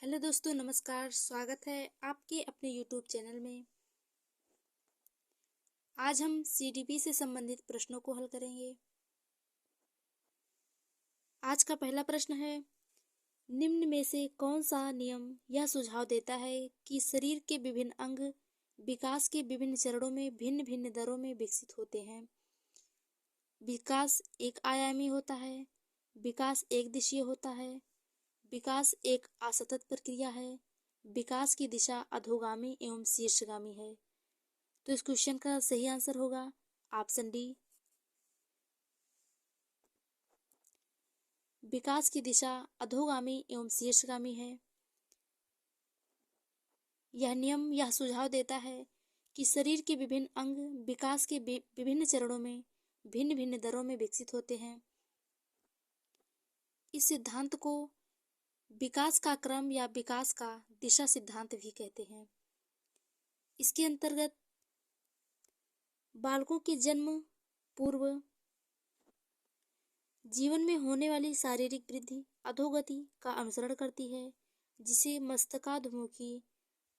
Hello दोस्तों, नमस्कार। स्वागत है आपके अपने यूट्यूब चैनल में। आज हम सीडीपी से संबंधित प्रश्नों को हल करेंगे। आज का पहला प्रश्न है, निम्न में से कौन सा नियम यह सुझाव देता है कि शरीर के विभिन्न अंग विकास के विभिन्न चरणों में भिन्न भिन्न दरों में विकसित होते हैं। विकास एक आयामी होता है, विकास एक दिशीय होता है, विकास एक असतत प्रक्रिया है, विकास की दिशा अधोगामी एवं शीर्षगामी है। तो इस क्वेश्चन का सही आंसर होगा ऑप्शन डी। विकास की दिशा अधोगामी एवं शीर्षगामी है। यह नियम यह सुझाव देता है कि शरीर के विभिन्न अंग विकास के विभिन्न चरणों में भिन्न भिन्न दरों में विकसित होते हैं। इस सिद्धांत को विकास का क्रम या विकास का दिशा सिद्धांत भी कहते हैं। इसके अंतर्गत बालकों के जन्म पूर्व जीवन में होने वाली शारीरिक वृद्धि अधोगति का अनुसरण करती है, जिसे मस्तकाधोमुखी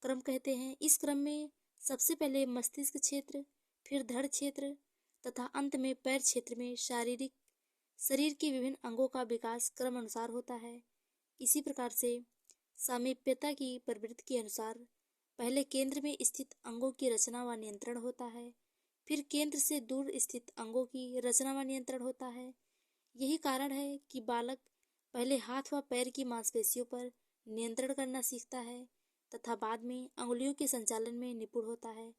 क्रम कहते हैं। इस क्रम में सबसे पहले मस्तिष्क क्षेत्र, फिर धड़ क्षेत्र तथा अंत में पैर क्षेत्र में शरीर के विभिन्न अंगों का विकास क्रम अनुसार होता है। इसी प्रकार से सामीप्यता की प्रवृत्ति के अनुसार पहले केंद्र में स्थित अंगों की रचना व नियंत्रण होता है, फिर केंद्र से दूर स्थित अंगों की रचना व नियंत्रण होता है। यही कारण है कि बालक पहले हाथ व पैर की मांसपेशियों पर नियंत्रण करना सीखता है तथा बाद में अंगुलियों के संचालन में निपुण होता है।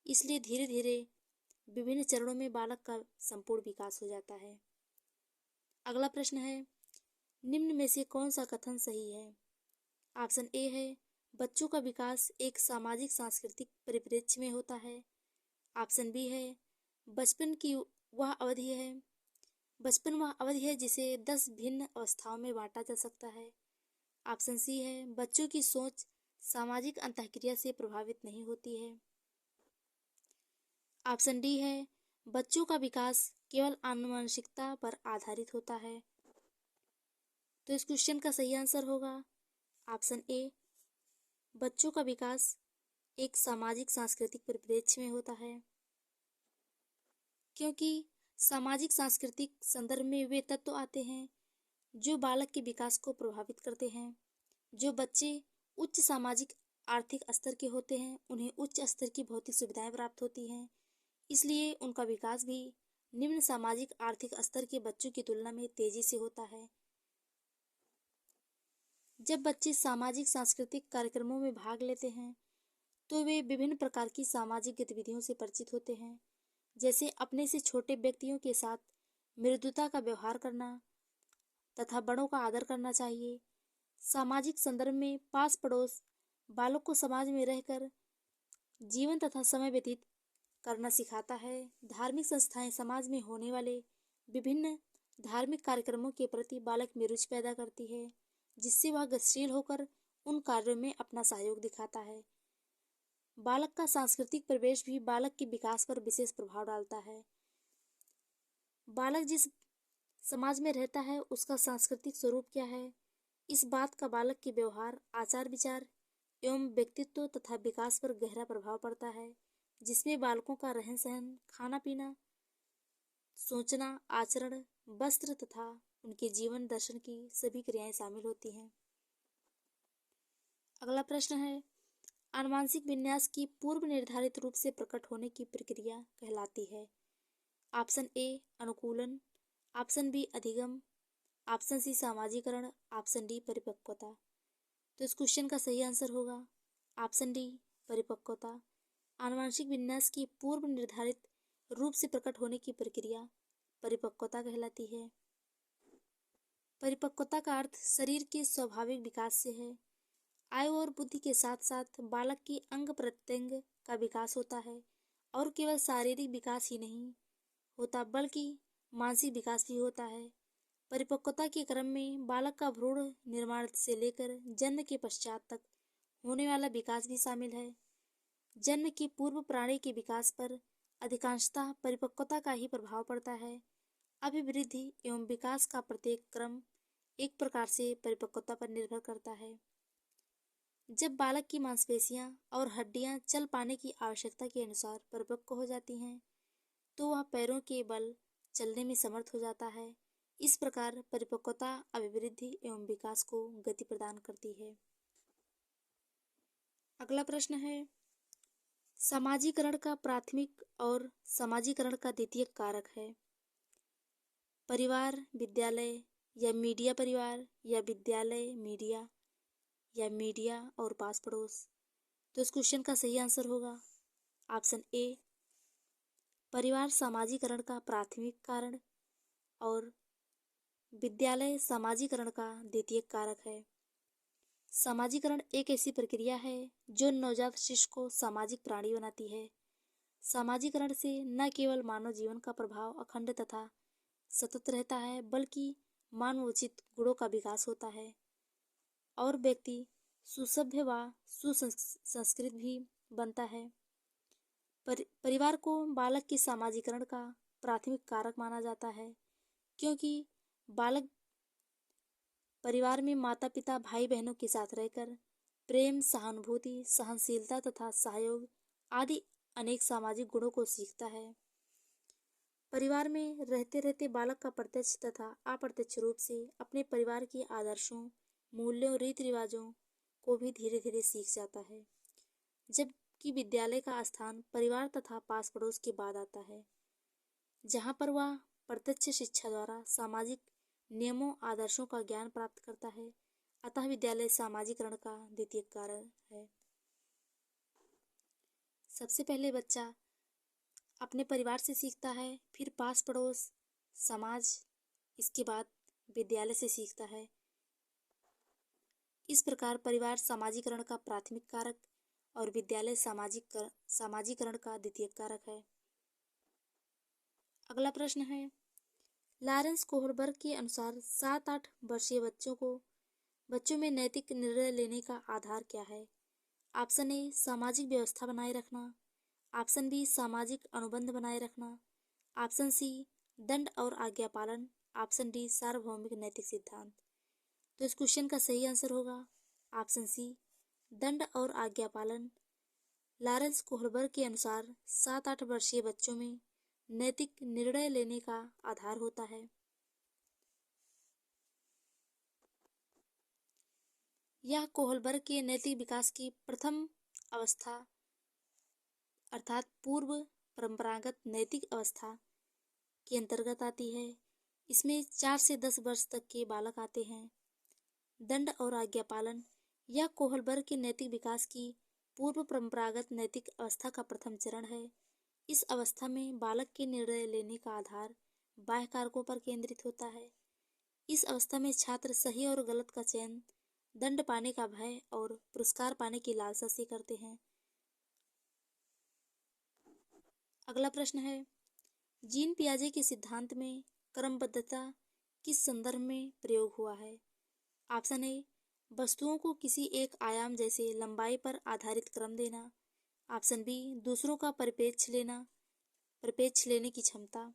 इसलिए धीरे धीरे विभिन्न चरणों में बालक का संपूर्ण विकास हो जाता है। अगला प्रश्न है, निम्न में से कौन सा कथन सही है? ऑप्शन ए है, बच्चों का विकास एक सामाजिक सांस्कृतिक परिप्रेक्ष्य में होता है। ऑप्शन बी है, बचपन की वह अवधि है बचपन वह अवधि है जिसे 10 भिन्न अवस्थाओं में बांटा जा सकता है। ऑप्शन सी है, बच्चों की सोच सामाजिक अंतःक्रिया से प्रभावित नहीं होती है। ऑप्शन डी है, बच्चों का विकास केवल आनुवंशिकता पर आधारित होता है। तो इस क्वेश्चन का सही आंसर होगा ऑप्शन ए, बच्चों का विकास एक सामाजिक सांस्कृतिक परिप्रेक्ष्य में होता है, क्योंकि सामाजिक सांस्कृतिक संदर्भ में वे तत्व आते हैं जो बालक के विकास को प्रभावित करते हैं। जो बच्चे उच्च सामाजिक आर्थिक स्तर के होते हैं, उन्हें उच्च स्तर की भौतिक सुविधाएं प्राप्त होती हैं, इसलिए उनका विकास भी निम्न सामाजिक आर्थिक स्तर के बच्चों की तुलना में तेजी से होता है। जब बच्चे सामाजिक सांस्कृतिक कार्यक्रमों में भाग लेते हैं तो वे विभिन्न प्रकार की सामाजिक गतिविधियों से परिचित होते हैं, जैसे अपने से छोटे व्यक्तियों के साथ मृदुता का व्यवहार करना तथा बड़ों का आदर करना चाहिए। सामाजिक संदर्भ में पास पड़ोस बालक को समाज में रहकर जीवन तथा समय व्यतीत करना सिखाता है। धार्मिक संस्थाएं समाज में होने वाले विभिन्न धार्मिक कार्यक्रमों के प्रति बालक में रुचि पैदा करती है, जिससे वह गतिशील होकर उन कार्यों में अपना सहयोग दिखाता है। बालक का सांस्कृतिक प्रवेश भी बालक के विकास पर विशेष प्रभाव डालता है। बालक जिस समाज में रहता है उसका सांस्कृतिक स्वरूप क्या है, इस बात का बालक के व्यवहार, आचार विचार एवं व्यक्तित्व तथा विकास पर गहरा प्रभाव पड़ता है, जिसमें बालकों का रहन सहन, खाना पीना, सोचना, आचरण, वस्त्र तथा उनके जीवन दर्शन की सभी क्रियाएं शामिल होती हैं। अगला प्रश्न है, आनुवांशिक विन्यास की पूर्व निर्धारित रूप से प्रकट होने की प्रक्रिया कहलाती है। ऑप्शन ए अनुकूलन, ऑप्शन बी अधिगम, ऑप्शन सी सामाजिकरण, ऑप्शन डी परिपक्वता। तो इस क्वेश्चन का सही आंसर होगा ऑप्शन डी परिपक्वता। आनुवांशिक विन्यास की पूर्व निर्धारित रूप से प्रकट होने की प्रक्रिया परिपक्वता कहलाती है। परिपक्वता का अर्थ शरीर के स्वाभाविक विकास से है। आयु और बुद्धि के साथ साथ बालक की अंग प्रत्यंग का विकास होता है और केवल शारीरिक विकास ही नहीं होता बल्कि मानसिक विकास भी होता है। परिपक्वता के क्रम में बालक का भ्रूण निर्माण से लेकर जन्म के पश्चात तक होने वाला विकास भी शामिल है। जन्म के पूर्व प्राणी के विकास पर अधिकांशतः परिपक्वता का ही प्रभाव पड़ता है। अभिवृद्धि एवं विकास का प्रत्येक क्रम एक प्रकार से परिपक्वता पर निर्भर करता है। जब बालक की मांसपेशियां और हड्डियां चल पाने की आवश्यकता के अनुसार परिपक्व हो जाती हैं, तो वह पैरों के बल चलने में समर्थ हो जाता है। इस प्रकार परिपक्वता अभिवृद्धि एवं विकास को गति प्रदान करती है। अगला प्रश्न है, समाजीकरण का प्राथमिक और समाजीकरण का द्वितीयक कारक है। परिवार, विद्यालय या मीडिया परिवार, या विद्यालय मीडिया, या मीडिया और पास पड़ोस। तो इस क्वेश्चन का सही आंसर होगा ऑप्शन ए, परिवार समाजीकरण का प्राथमिक कारण और विद्यालय समाजीकरण का द्वितीयक कारक है। समाजीकरण एक ऐसी प्रक्रिया है जो नवजात शिशु को सामाजिक प्राणी बनाती है। समाजीकरण से न केवल मानव जीवन का प्रभाव अखंड तथा सतत रहता है, बल्कि मानवोचित गुणों का विकास होता है और व्यक्ति सुसभ्य व सुसंस्कृत भी बनता है। परिवार को बालक के समाजीकरण का प्राथमिक कारक माना जाता है, क्योंकि बालक परिवार में माता पिता भाई बहनों के साथ रहकर प्रेम, सहानुभूति, सहनशीलता तथा सहयोग आदि अनेक सामाजिक गुणों को सीखता है। परिवार में रहते रहते बालक का प्रत्यक्ष तथा अप्रत्यक्ष रूप से अपने परिवार के आदर्शों, मूल्यों, रीति रिवाजों को भी धीरे धीरे सीख जाता है, जबकि विद्यालय का स्थान परिवार तथा पास पड़ोस के बाद आता है, जहाँ पर वह प्रत्यक्ष शिक्षा द्वारा सामाजिक नियमों, आदर्शों का ज्ञान प्राप्त करता है। अतः विद्यालय सामाजिकरण का द्वितीयक कारण है। सबसे पहले बच्चा अपने परिवार से सीखता है, फिर पास पड़ोस, समाज, इसके बाद विद्यालय से सीखता है। इस प्रकार परिवार समाजीकरण का प्राथमिक कारक और विद्यालय समाजीकरण का द्वितीयक कारक है। अगला प्रश्न है, लॉरेंस कोहलबर्ग के अनुसार 7-8 वर्षीय बच्चों में नैतिक निर्णय लेने का आधार क्या है? ऑप्शन ए, सामाजिक व्यवस्था बनाए रखना, ऑप्शन बी, सामाजिक अनुबंध बनाए रखना, ऑप्शन सी, दंड और आज्ञा पालन, ऑप्शन डी, सार्वभौमिक नैतिक सिद्धांत। तो इस क्वेश्चन का सही आंसर होगा ऑप्शन सी, दंड और आज्ञा पालन। लॉरेंस कोहलबर्ग के अनुसार 7-8 वर्षीय बच्चों में नैतिक निर्णय लेने का आधार होता है। यह कोहलबर्ग के नैतिक विकास की प्रथम अवस्था अर्थात पूर्व परंपरागत नैतिक अवस्था के अंतर्गत आती है। इसमें 4 से 10 वर्ष तक के बालक आते हैं। दंड और आज्ञा पालन, यह कोहलबर्ग के नैतिक विकास की पूर्व परंपरागत नैतिक अवस्था का प्रथम चरण है। इस अवस्था में बालक के निर्णय लेने का आधार बाह्य कारकों पर केंद्रित होता है। इस अवस्था में छात्र सही और गलत का चयन दंड पाने का भय और पुरस्कार पाने की लालसा से करते हैं। अगला प्रश्न है, जीन पियाजे के सिद्धांत में क्रमबद्धता किस संदर्भ में प्रयोग हुआ है? ऑप्शन ए, वस्तुओं को किसी एक आयाम जैसे लंबाई पर आधारित क्रम देना, ऑप्शन बी, दूसरों का परिप्रेक्ष्य लेने की क्षमता,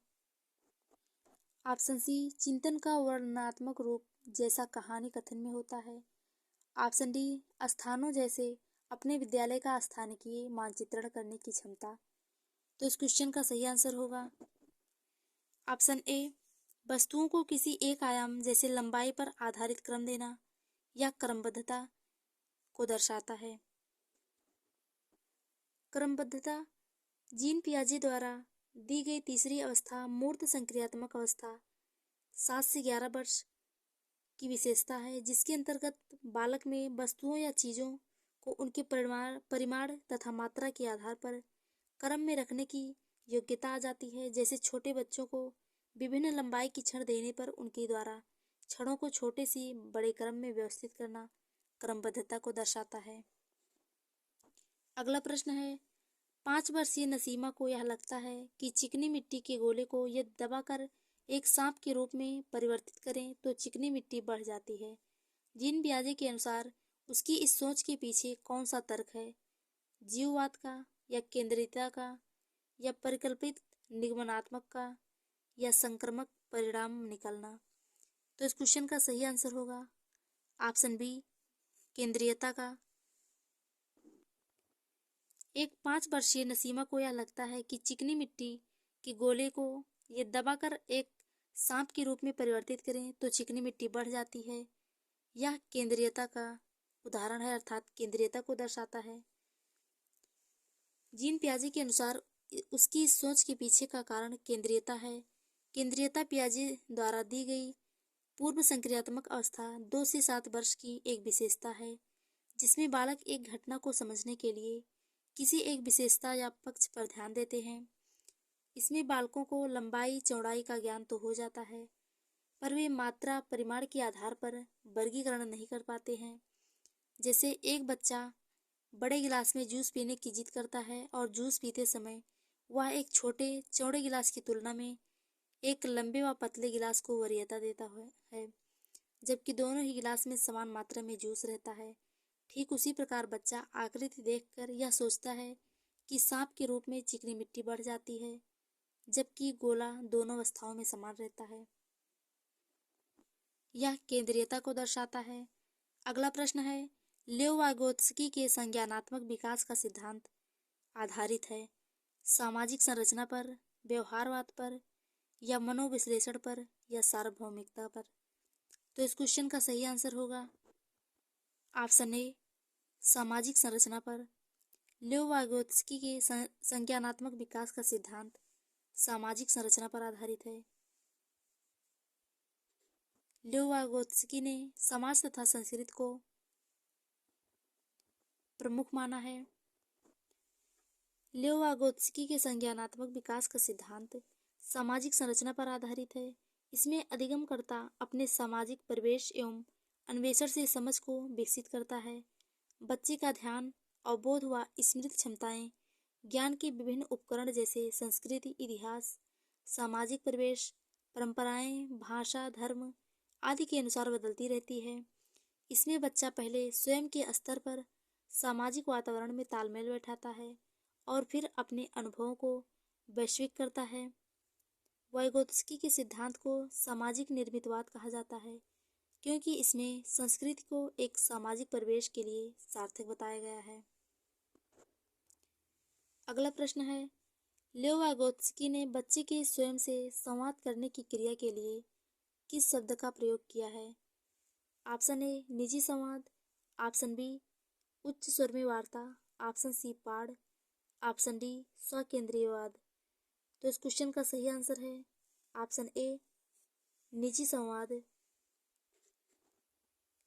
ऑप्शन सी, चिंतन का वर्णनात्मक रूप जैसा कहानी कथन में होता है, ऑप्शन डी, स्थानों जैसे अपने विद्यालय का स्थानिकीय मानचित्रण करने की क्षमता। तो इस क्वेश्चन का सही आंसर होगा ऑप्शन ए, वस्तुओं को किसी एक आयाम जैसे लंबाई पर आधारित क्रम देना या क्रमबद्धता को दर्शाता है। क्रमबद्धता जीन पियाजे द्वारा दी गई तीसरी अवस्था मूर्त संक्रियात्मक अवस्था 7 से 11 वर्ष की विशेषता है, जिसके अंतर्गत बालक में वस्तुओं या चीजों को उनके परिमाण तथा मात्रा के आधार पर क्रम में रखने की योग्यता आ जाती है। जैसे छोटे बच्चों को विभिन्न लंबाई की छड़ देने पर उनके द्वारा छड़ों को छोटे से बड़े क्रम में व्यवस्थित करना क्रमबद्धता को दर्शाता है। अगला प्रश्न है, 5 वर्षीय नसीमा को यह लगता है कि चिकनी मिट्टी के गोले को यदि दबाकर एक सांप के रूप में परिवर्तित करें तो चिकनी मिट्टी बढ़ जाती है। जीन पियाजे के अनुसार उसकी इस सोच के पीछे कौन सा तर्क है? जीववाद का, या केंद्रीयता का, या परिकल्पित निगमनात्मक का, या संक्रामक परिणाम निकलना? तो इस क्वेश्चन का सही आंसर होगा ऑप्शन बी, केंद्रीयता का। एक 5 वर्षीय नसीमा को यह लगता है कि चिकनी मिट्टी के गोले को ये दबाकर एक सांप के रूप में परिवर्तित करें तो चिकनी मिट्टी बढ़ जाती है। यह केंद्रीयता का उदाहरण है, अर्थात केंद्रीयता को दर्शाता है। जीन पियाजे के अनुसार उसकी इस सोच के पीछे का कारण केंद्रीयता है। केंद्रीयता पियाजे द्वारा दी गई पूर्व संक्रियात्मक अवस्था 2 से 7 वर्ष की एक विशेषता है, जिसमें बालक एक घटना को समझने के लिए किसी एक विशेषता या पक्ष पर ध्यान देते हैं। इसमें बालकों को लंबाई चौड़ाई का ज्ञान तो हो जाता है, पर वे मात्रा परिमाण के आधार पर वर्गीकरण नहीं कर पाते हैं। जैसे एक बच्चा बड़े गिलास में जूस पीने की जिद करता है और जूस पीते समय वह एक छोटे चौड़े गिलास की तुलना में एक लंबे व पतले गिलास को वरीयता देता है, जबकि दोनों ही गिलास में समान मात्रा में जूस रहता है। ठीक उसी प्रकार बच्चा आकृति देखकर यह सोचता है कि सांप के रूप में चिकनी मिट्टी बढ़ जाती है, जबकि गोला दोनों अवस्थाओं में समान रहता है। यह केंद्रीयता को दर्शाता है। अगला प्रश्न है, लेओ वागोत्स्की के संज्ञानात्मक विकास का सिद्धांत आधारित है सामाजिक संरचना पर, व्यवहारवाद पर, या मनोविश्लेषण पर, या सार्वभौमिकता पर? तो इस क्वेश्चन का सही आंसर होगा ऑप्शन ए, सामाजिक संरचना पर। लेओ वागोत्स्की के संज्ञानात्मक विकास का सिद्धांत सामाजिक संरचना पर आधारित है। लेओ वागोत्स्की ने समाज तथा संस्कृति को प्रमुख माना है। लेओ वागोत्स्की के संज्ञानात्मक विकास का सिद्धांत सामाजिक संरचना पर आधारित है। इसमें अधिगमकर्ता अपने सामाजिक परिवेश एवं अन्वेषण से समझ को विकसित करता है। बच्चे का ध्यान, अवबोध व स्मृति क्षमताएं ज्ञान के विभिन्न उपकरण जैसे संस्कृति, इतिहास, सामाजिक परिवेश, परंपराएं, भाषा, धर्म आदि के अनुसार बदलती रहती है। इसमें बच्चा पहले स्वयं के स्तर पर सामाजिक वातावरण में तालमेल बैठाता है और फिर अपने अनुभवों को वैश्विक करता है। वाइगोत्स्की के सिद्धांत को सामाजिक निर्मितवाद कहा जाता है, क्योंकि इसमें संस्कृति को एक सामाजिक परिवेश के लिए सार्थक बताया गया है। अगला प्रश्न है, लेओ वाइगोत्स्की ने बच्चे के स्वयं से संवाद करने की क्रिया के लिए किस शब्द का प्रयोग किया है? ऑप्शन ए, निजी संवाद, ऑप्शन बी, उच्च स्वर में वार्ता, ऑप्शन सी, पाठ, ऑप्शन डी, स्वकेंद्रीयवाद। तो इस क्वेश्चन का सही आंसर है ऑप्शन ए, निजी संवाद।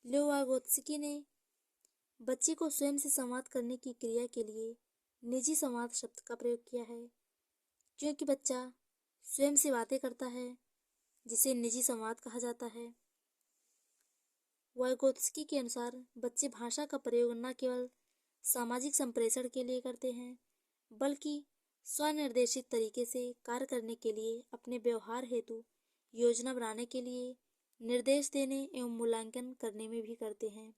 लेओ वाइगोत्स्की ने बच्चे को स्वयं से संवाद करने की क्रिया के लिए निजी संवाद शब्द का प्रयोग किया है, क्योंकि बच्चा स्वयं से बातें करता है, जिसे निजी संवाद कहा जाता है। वाइगोत्स्की के अनुसार बच्चे भाषा का प्रयोग न केवल सामाजिक संप्रेषण के लिए करते हैं, बल्कि स्वनिर्देशित तरीके से कार्य करने के लिए, अपने व्यवहार हेतु योजना बनाने के लिए, निर्देश देने एवं मूल्यांकन करने में भी करते हैं,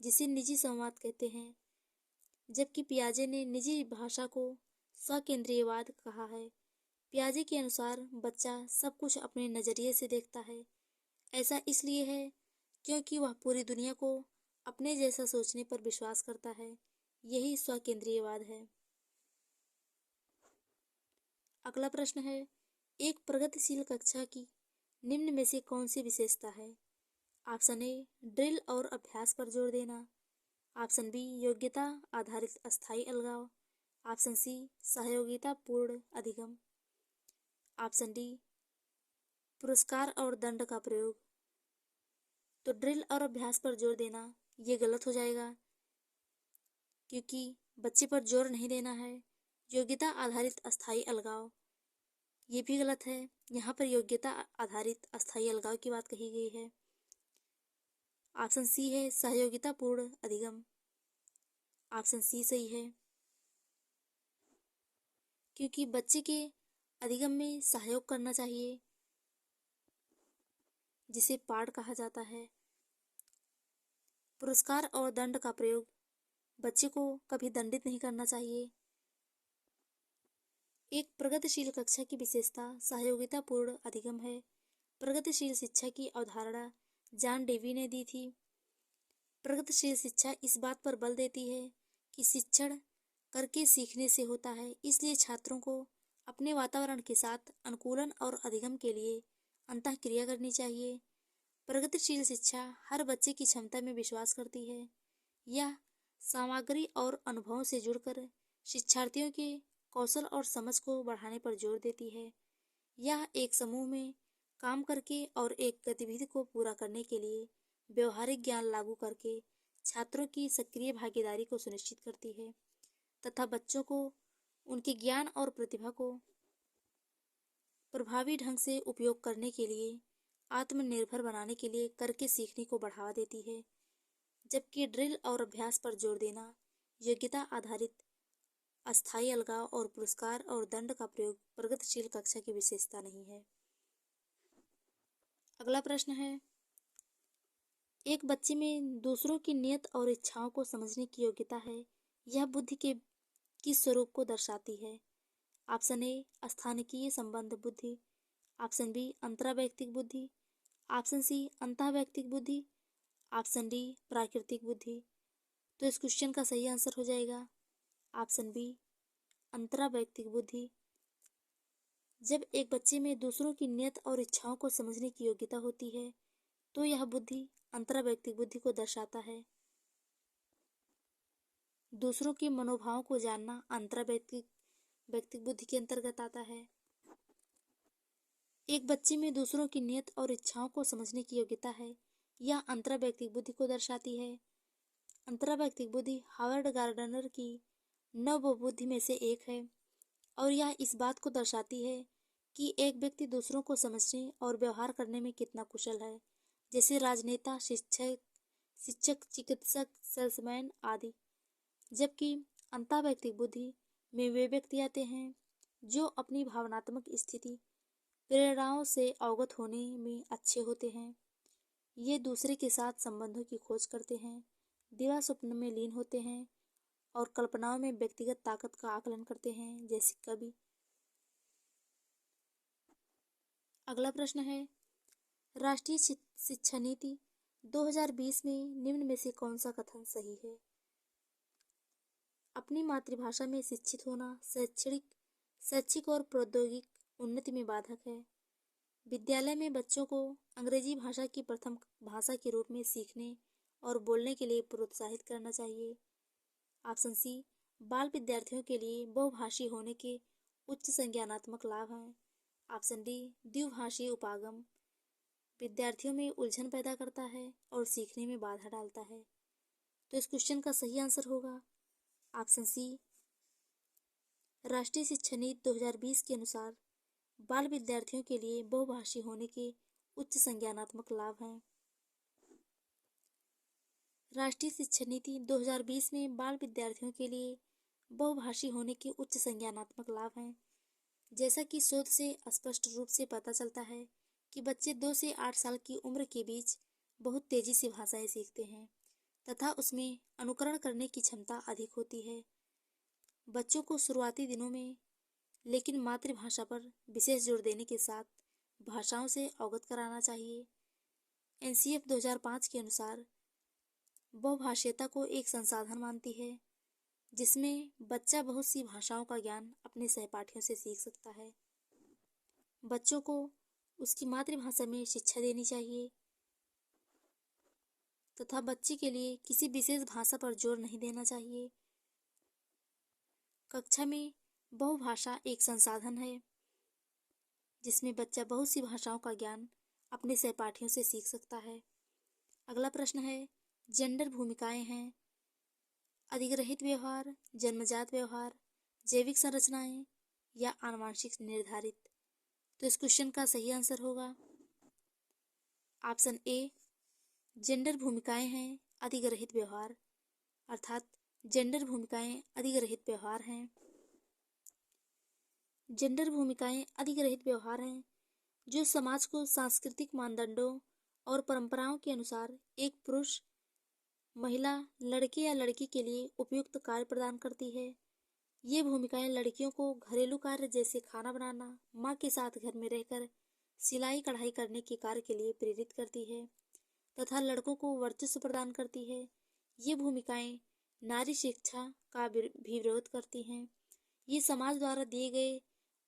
जिसे निजी संवाद कहते हैं। जबकि पियाजे ने निजी भाषा को स्वकेंद्रीयवाद कहा है। पियाजे के अनुसार बच्चा सब कुछ अपने नजरिए से देखता है। ऐसा इसलिए है क्योंकि वह पूरी दुनिया को अपने जैसा सोचने पर विश्वास करता है। यही स्वकेंद्रीयवाद है। अगला प्रश्न है, एक प्रगतिशील कक्षा की निम्न में से कौन सी विशेषता है? ऑप्शन ए, ड्रिल और अभ्यास पर जोर देना, ऑप्शन बी, योग्यता आधारित अस्थायी अलगाव, ऑप्शन सी, सहयोगिता पूर्ण अधिगम, ऑप्शन डी, पुरस्कार और दंड का प्रयोग। तो ड्रिल और अभ्यास पर जोर देना ये गलत हो जाएगा, क्योंकि बच्चे पर जोर नहीं देना है। योग्यता आधारित अस्थायी अलगाव ये भी गलत है। यहाँ पर योग्यता आधारित अस्थायी अलगाव की बात कही गई है। ऑप्शन सी है सहयोगिता पूर्ण अधिगम, ऑप्शन सी सही है, क्योंकि बच्चे के अधिगम में सहयोग करना चाहिए, जिसे पाठ कहा जाता है। पुरस्कार और दंड का प्रयोग, बच्चे को कभी दंडित नहीं करना चाहिए। एक प्रगतिशील कक्षा की विशेषता सहयोगिता पूर्ण अधिगम है। प्रगतिशील शिक्षा की अवधारणा जॉन डेवी ने दी थी। प्रगतिशील शिक्षा इस बात पर बल देती है कि शिक्षण करके सीखने से होता है। इसलिए छात्रों को अपने वातावरण के साथ अनुकूलन और अधिगम के लिए अंतःक्रिया करनी चाहिए। प्रगतिशील शिक्षा हर बच्चे की क्षमता में विश्वास करती है। यह सामग्री और अनुभवों से जुड़कर शिक्षार्थियों के कौशल और समझ को बढ़ाने पर जोर देती है। यह एक समूह में काम करके और एक गतिविधि को पूरा करने के लिए व्यवहारिक ज्ञान लागू करके छात्रों की सक्रिय भागीदारी को सुनिश्चित करती है तथा बच्चों को उनके ज्ञान और प्रतिभा को प्रभावी ढंग से उपयोग करने के लिए आत्मनिर्भर बनाने के लिए करके सीखने को बढ़ावा देती है। जबकि ड्रिल और अभ्यास पर जोर देना योग्यता आधारित अस्थायी अलगाव और पुरस्कार और दंड का प्रयोग प्रगतिशील कक्षा की विशेषता नहीं है। अगला प्रश्न है, एक बच्चे में दूसरों की नियत और इच्छाओं को समझने की योग्यता है। यह बुद्धि के किस स्वरूप को दर्शाती है? ऑप्शन ए स्थानिकीय संबंध बुद्धि, ऑप्शन बी अंतरावैयक्तिक बुद्धि, ऑप्शन सी अंतःवैयक्तिक बुद्धि, ऑप्शन डी प्राकृतिक बुद्धि। तो इस क्वेश्चन का सही आंसर हो जाएगा ऑप्शन बी अंतरावैयक्तिक बुद्धि। जब एक बच्चे में दूसरों की नियत और इच्छाओं को समझने की योग्यता होती है तो यह बुद्धि अंतरावैयक्तिक बुद्धि को दर्शाता है। दूसरों के मनोभावों को जानना अंतरावैयक्तिक बुद्धि के अंतर्गत आता है। एक बच्चे में दूसरों की नियत और इच्छाओं को समझने की योग्यता है, यह अंतरावैयक्तिक बुद्धि को दर्शाती है। अंतरावैयक्तिक बुद्धि हावर्ड गार्डनर की नवबुद्धि में से एक है और यह इस बात को दर्शाती है कि एक व्यक्ति दूसरों को समझने और व्यवहार करने में कितना कुशल है, जैसे राजनेता, शिक्षक, चिकित्सक, सेल्समैन आदि। जबकि अंतःवैयक्तिक बुद्धि में वे व्यक्ति आते हैं जो अपनी भावनात्मक स्थिति, प्रेरणाओं से अवगत होने में अच्छे होते हैं। ये दूसरे के साथ संबंधों की खोज करते हैं, दिवा स्वप्न में लीन होते हैं और कल्पनाओं में व्यक्तिगत ताकत का आकलन करते हैं, जैसे कवि। अगला प्रश्न है, राष्ट्रीय शिक्षा नीति 2020 में निम्न में से कौन सा कथन सही है? अपनी मातृभाषा में शिक्षित होना शैक्षिक और प्रौद्योगिक उन्नति में बाधक है। विद्यालय में बच्चों को अंग्रेजी भाषा की प्रथम भाषा के रूप में सीखने और बोलने के लिए प्रोत्साहित करना चाहिए। ऑप्शन सी बाल विद्यार्थियों के लिए बहुभाषी होने के उच्च संज्ञानात्मक लाभ हैं। ऑप्शन डी द्विभाषी उपागम विद्यार्थियों में उलझन पैदा करता है और सीखने में बाधा डालता है। तो इस क्वेश्चन का सही आंसर होगा ऑप्शन सी राष्ट्रीय शिक्षा नीति 2020 के अनुसार बाल विद्यार्थियों के लिए बहुभाषी होने के उच्च संज्ञानात्मक लाभ हैं। राष्ट्रीय शिक्षा नीति 2020 में बाल विद्यार्थियों के लिए बहुभाषी होने के उच्च संज्ञानात्मक लाभ हैं। जैसा कि शोध से स्पष्ट रूप से पता चलता है कि बच्चे 2 से 8 साल की उम्र के बीच बहुत तेजी से भाषाएं सीखते हैं तथा उसमें अनुकरण करने की क्षमता अधिक होती है। बच्चों को शुरुआती दिनों में लेकिन मातृभाषा पर विशेष जोर देने के साथ भाषाओं से अवगत कराना चाहिए। एनसीएफ 2005 के अनुसार बहुभाषीयता को एक संसाधन मानती है जिसमें बच्चा बहुत सी भाषाओं का ज्ञान अपने सहपाठियों से सीख सकता है। बच्चों को उसकी मातृभाषा में शिक्षा देनी चाहिए तथा बच्चे के लिए किसी विशेष भाषा पर जोर नहीं देना चाहिए। कक्षा में बहुभाषा एक संसाधन है जिसमें बच्चा बहुत सी भाषाओं का ज्ञान अपने सहपाठियों से सीख सकता है। अगला प्रश्न है, जेंडर भूमिकाएं हैं अधिग्रहित व्यवहार, जन्मजात व्यवहार, जैविक संरचनाएं या आनुवंशिक निर्धारित। तो इस क्वेश्चन का सही आंसर होगा ऑप्शन ए जेंडर भूमिकाएं हैं अधिग्रहित व्यवहार, अर्थात जेंडर भूमिकाएं अधिग्रहित व्यवहार हैं। जेंडर भूमिकाएं अधिग्रहित व्यवहार हैं जो समाज को सांस्कृतिक मानदंडों और परंपराओं के अनुसार एक पुरुष, महिला, लड़के या लड़की के लिए उपयुक्त कार्य प्रदान करती है। ये भूमिकाएं लड़कियों को घरेलू कार्य जैसे खाना बनाना, माँ के साथ घर में रहकर सिलाई कढ़ाई करने के कार्य के लिए प्रेरित करती है तथा लड़कों को वर्चस्व प्रदान करती है। ये भूमिकाएं नारी शिक्षा का भी विरोध करती हैं। ये समाज द्वारा दिए गए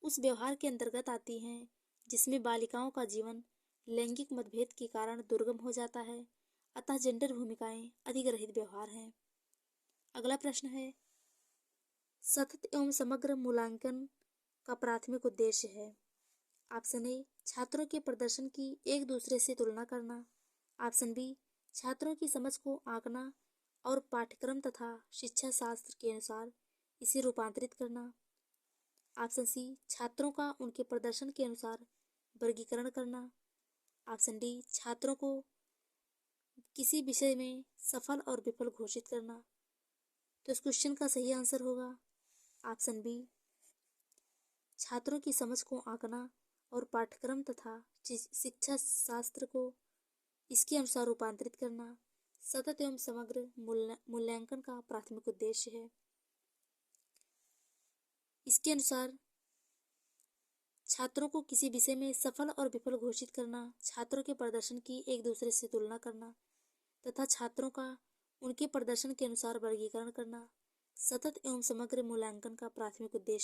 उस व्यवहार के अंतर्गत आती हैं जिसमें बालिकाओं का जीवन लैंगिक मतभेद के कारण दुर्गम हो जाता है। अतः जेंडर भूमिकाएं अधिग्रहित व्यवहार हैं। अगला प्रश्न है, सतत एवं समग्र मूल्यांकन का प्राथमिक उद्देश्य है। ऑप्शन ए, छात्रों के प्रदर्शन की एक दूसरे से तुलना करना। ऑप्शन बी, छात्रों की समझ को आंकना और पाठ्यक्रम तथा शिक्षा शास्त्र के अनुसार इसे रूपांतरित करना। ऑप्शन सी, छात्रों का उनके प्रदर्शन के अनुसार वर्गीकरण करना। ऑप्शन डी, छात्रों को किसी विषय में सफल और विफल घोषित करना। तो इस क्वेश्चन का सही आंसर होगा ऑप्शन बी, छात्रों की समझ को आंकना और पाठ्यक्रम तथा शिक्षा शास्त्र को इसके अनुसार रूपांतरित करना सतत एवं समग्र मूल्यांकन का प्राथमिक उद्देश्य है। इसके अनुसार छात्रों को किसी विषय में सफल और विफल घोषित करना, छात्रों के प्रदर्शन की एक दूसरे से तुलना करना तथा छात्रों का उनके प्रदर्शन के अनुसार वर्गीकरण करना सतत एवं समग्र मूल्यांकन का प्राथमिक उद्देश्य